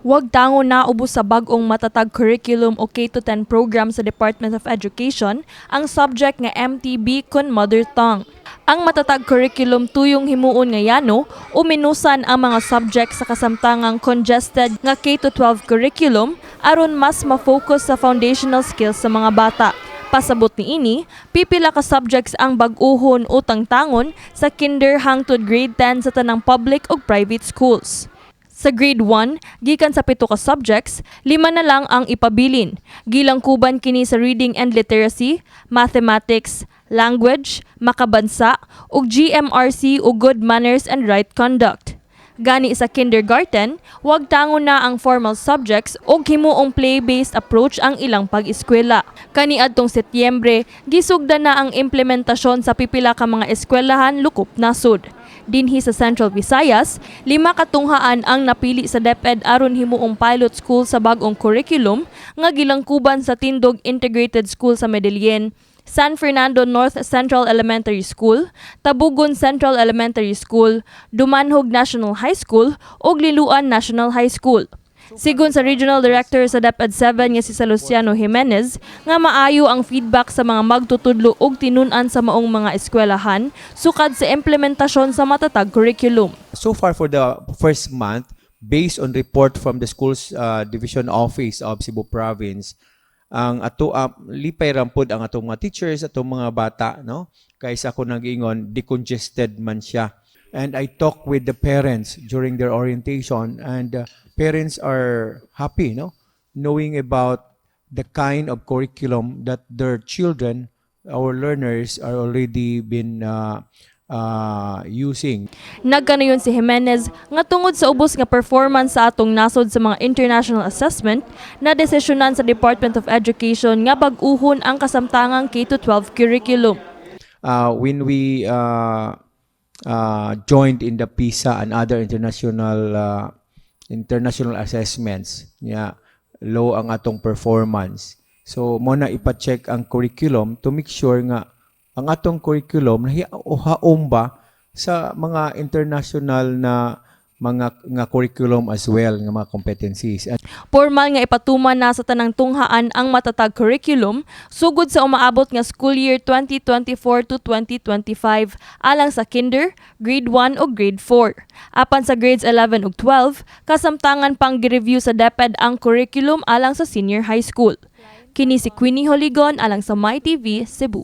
Huwag tango na ubos sa bag-ong matatag curriculum o K-10 program sa Department of Education ang subject nga MTB kun mother tongue. Ang matatag curriculum tuyong himuon nga yano o minusan ang mga subject sa kasamtangang congested nga K-12 curriculum aron mas ma-focus sa foundational skills sa mga bata. Pasabot ni ini, pipila ka subjects ang bag-uhon o tangtangon sa kinder hangtod grade 10 sa tanang public o private schools. Sa grade 1, gikan sa 7 ka subjects, 5 na lang ang ipabilin. Gilangkuban kini sa reading and literacy, mathematics, language, makabansa, ug GMRC o good manners and right conduct. Gani sa kindergarten, huwag tango na ang formal subjects o himuong play-based approach ang ilang pag-eskwela. Kaniadtong Setyembre, gisugda na ang implementasyon sa pipila ka mga eskwelahan lukop nasud. Dinhi sa Central Visayas, 5 katunghaan ang napili sa DepEd aron himuong pilot school sa bag-ong curriculum nga gilangkuban sa Tindog Integrated School sa Medellin, San Fernando North Central Elementary School, Tabugon Central Elementary School, Dumanhog National High School ug Liluan National High School. Sigon sa Regional Director sa DepEd 7 nga si Luciano Jimenez, nga maayo ang feedback sa mga magtutudlo ug tinun-an sa maong mga eskwelahan sukad sa implementasyon sa matatag curriculum. So far for the first month, based on report from the Schools Division Office of Cebu Province, ang ato lipay rampod ang atong mga teachers, atong mga bata, no? Kaysa ako nag-ingon, decongested man siya. And I talked with the parents during their orientation, and parents are happy, no, knowing about the kind of curriculum that their children, our learners, are already been using. Nagkanayon si Jimenez nga tungod sa ubos nga performance sa atong nasod sa mga international assessment, na desisyonan sa Department of Education nga bag-uhon ang kasamtangang K-12 curriculum. When we joined in the PISA and other international assessments, low ang atong performance. So muna ipa-check ang curriculum to make sure nga ang atong curriculum nahihaom ba sa mga international na mga curriculum as well, nga mga competencies. Formal nga ipatuman na sa tanang tunghaan ang matatag curriculum sugod sa umaabot nga school year 2024 to 2025 alang sa kinder, grade 1 o grade 4. Apan sa grades 11 ug 12, kasamtangan pang gi-review sa DepEd ang curriculum alang sa senior high school. Kini si Queenie Joligon alang sa MyTV Cebu.